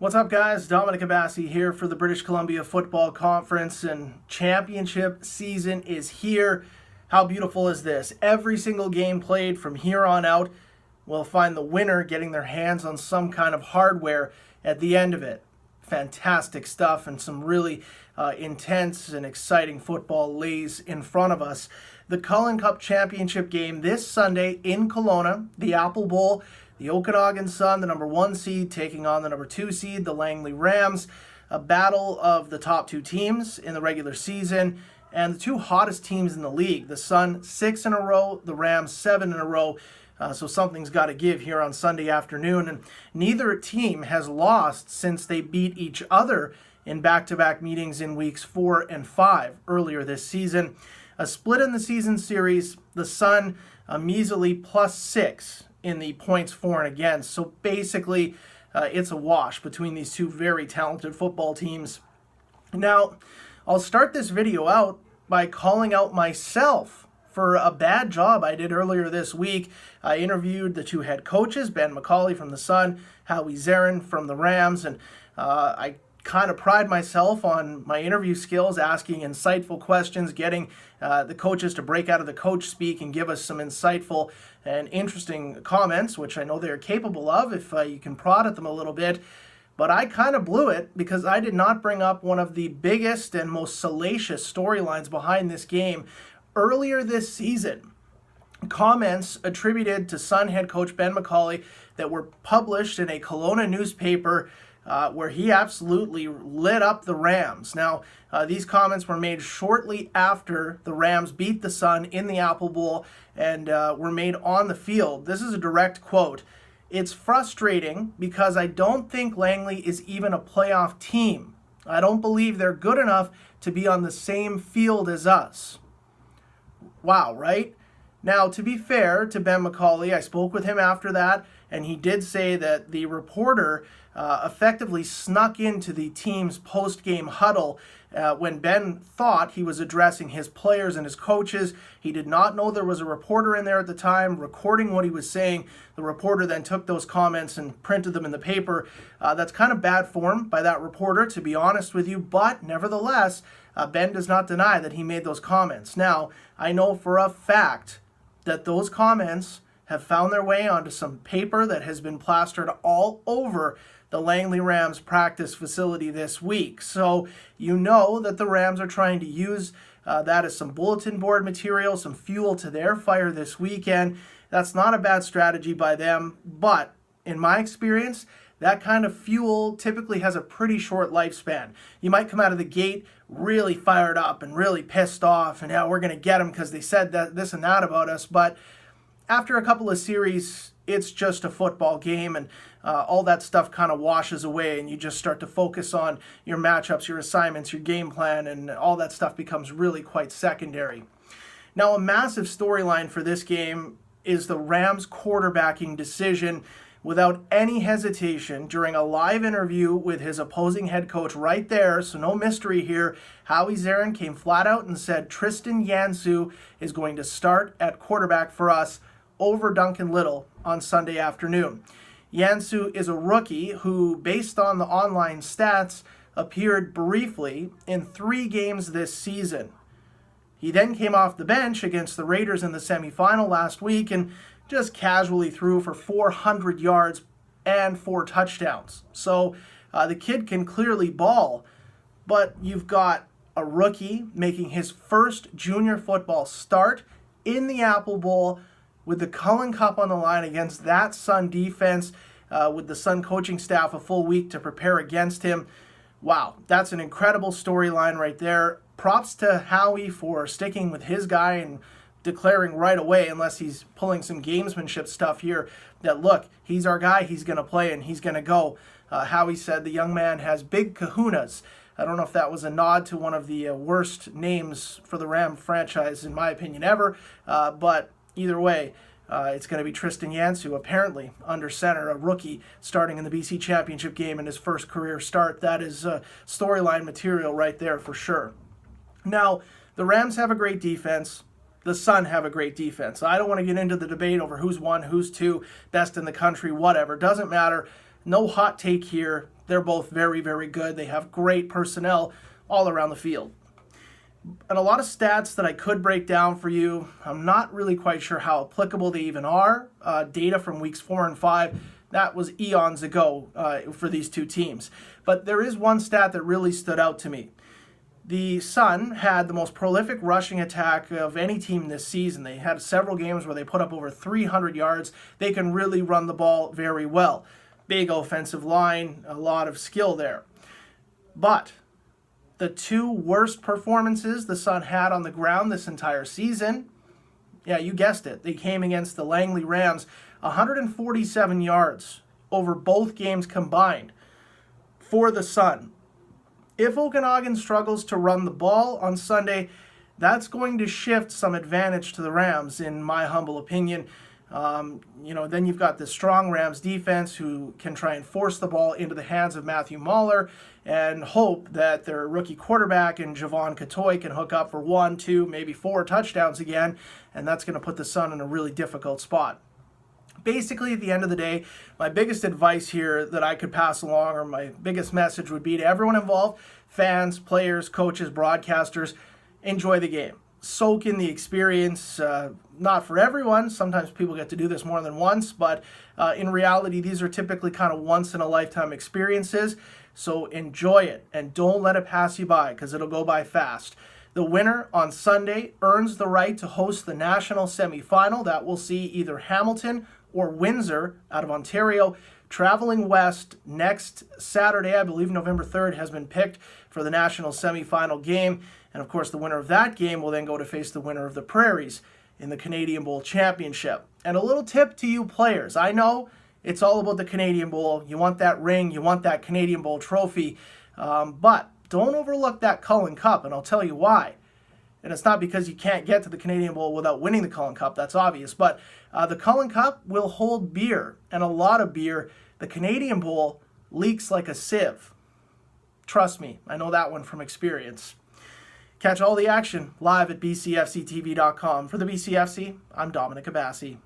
What's up, guys? Dominic Abassi here for the British Columbia Football Conference, and championship season is here. How beautiful is this? Every single game played from here on out will find the winner getting their hands on some kind of hardware at the end of it. Fantastic stuff, and some really intense and exciting football lays in front of us. The Cullen Cup Championship game this Sunday in Kelowna, the Apple Bowl. The Okanagan Sun, the number 1 seed, taking on the number 2 seed, the Langley Rams. A battle of the top two teams in the regular season, and the two hottest teams in the league. The Sun 6 in a row, the Rams 7 in a row. So something's got to give here on Sunday afternoon. And neither team has lost since they beat each other in back-to-back meetings in weeks 4 and 5 earlier this season. A split in the season series, the Sun a measly +6 in the points for and against. So basically, it's a wash between these two very talented football teams. Now, I'll start this video out by calling out myself for a bad job I did earlier this week. I interviewed the two head coaches, Ben McCauley from the Sun, Howie Zarin from the Rams, and I kind of pride myself on my interview skills, asking insightful questions, getting the coaches to break out of the coach speak and give us some insightful and interesting comments, which I know they're capable of if you can prod at them a little bit. But I kind of blew it because I did not bring up one of the biggest and most salacious storylines behind this game. Earlier this season, comments attributed to Sun head coach Ben McCauley that were published in a Kelowna newspaper where he absolutely lit up the Rams. Now, these comments were made shortly after the Rams beat the Sun in the Apple Bowl and were made on the field. This is a direct quote. "It's frustrating because I don't think Langley is even a playoff team. I don't believe they're good enough to be on the same field as us." Wow, right? Now, to be fair to Ben McCauley, I spoke with him after that, and he did say that the reporter effectively snuck into the team's post-game huddle when Ben thought he was addressing his players and his coaches. He did not know there was a reporter in there at the time recording what he was saying. The reporter then took those comments and printed them in the paper. That's kind of bad form by that reporter, to be honest with you, but nevertheless, Ben does not deny that he made those comments. Now, I know for a fact that those comments have found their way onto some paper that has been plastered all over the Langley Rams practice facility this week. So you know that the Rams are trying to use that as some bulletin board material, some fuel to their fire this weekend. That's not a bad strategy by them, but in my experience, that kind of fuel typically has a pretty short lifespan. You might come out of the gate really fired up and really pissed off, and we're going to get them because they said that this and that about us, but after a couple of series, it's just a football game, and all that stuff kind of washes away, and you just start to focus on your matchups, your assignments, your game plan, and all that stuff becomes really quite secondary. Now, a massive storyline for this game is the Rams' quarterbacking decision. Without any hesitation, during a live interview with his opposing head coach right there, so no mystery here, Howie Zarin came flat out and said Tristan Yansu is going to start at quarterback for us over Duncan Little on Sunday afternoon. Yansu is a rookie who, based on the online stats, appeared briefly in 3 games this season. He then came off the bench against the Raiders in the semifinal last week and just casually threw for 400 yards and 4 touchdowns. So the kid can clearly ball, but you've got a rookie making his first junior football start in the Apple Bowl with the Cullen Cup on the line against that Sun defense, with the Sun coaching staff a full week to prepare against him. Wow, that's an incredible storyline right there. Props to Howie for sticking with his guy and declaring right away, unless he's pulling some gamesmanship stuff here, that look, he's our guy, he's going to play and he's going to go. Howie said the young man has big kahunas. I don't know if that was a nod to one of the worst names for the Ram franchise, in my opinion, ever, but either way, it's going to be Tristan Yansu, apparently under center, a rookie starting in the BC Championship game in his first career start. That is storyline material right there for sure. Now, the Rams have a great defense. The Sun have a great defense. I don't want to get into the debate over who's 1, who's 2, best in the country, whatever. Doesn't matter. No hot take here. They're both very, very good. They have great personnel all around the field. And a lot of stats that I could break down for you, I'm not really quite sure how applicable they even are. Data from weeks 4 and 5, that was eons ago for these two teams. But there is one stat that really stood out to me. The Sun had the most prolific rushing attack of any team this season. They had several games where they put up over 300 yards. They can really run the ball very well. Big offensive line, a lot of skill there. But the two worst performances the Sun had on the ground this entire season, yeah, you guessed it, they came against the Langley Rams, 147 yards over both games combined for the Sun. If Okanagan struggles to run the ball on Sunday, that's going to shift some advantage to the Rams, in my humble opinion. Then you've got the strong Rams defense who can try and force the ball into the hands of Matthew Mahler and hope that their rookie quarterback and Javon Katoy can hook up for 1, 2, maybe 4 touchdowns again, and that's going to put the Sun in a really difficult spot. Basically, at the end of the day, my biggest advice here that I could pass along, or my biggest message, would be to everyone involved, fans, players, coaches, broadcasters, enjoy the game. Soak in the experience. Not for everyone. Sometimes people get to do this more than once, but in reality, these are typically kind of once-in-a-lifetime experiences. So enjoy it, and don't let it pass you by, because it'll go by fast. The winner on Sunday earns the right to host the national semifinal. That will see either Hamilton or Windsor out of Ontario traveling west next Saturday. I believe November 3rd has been picked for the national semifinal game. And of course, the winner of that game will then go to face the winner of the Prairies in the Canadian Bowl Championship. And a little tip to you players. I know it's all about the Canadian Bowl. You want that ring, you want that Canadian Bowl trophy, but don't overlook that Cullen Cup, and I'll tell you why. And it's not because you can't get to the Canadian Bowl without winning the Cullen Cup, that's obvious, but the Cullen Cup will hold beer, and a lot of beer. The Canadian Bowl leaks like a sieve. Trust me, I know that one from experience. Catch all the action live at bcfctv.com. For the BCFC, I'm Dominic Abassi.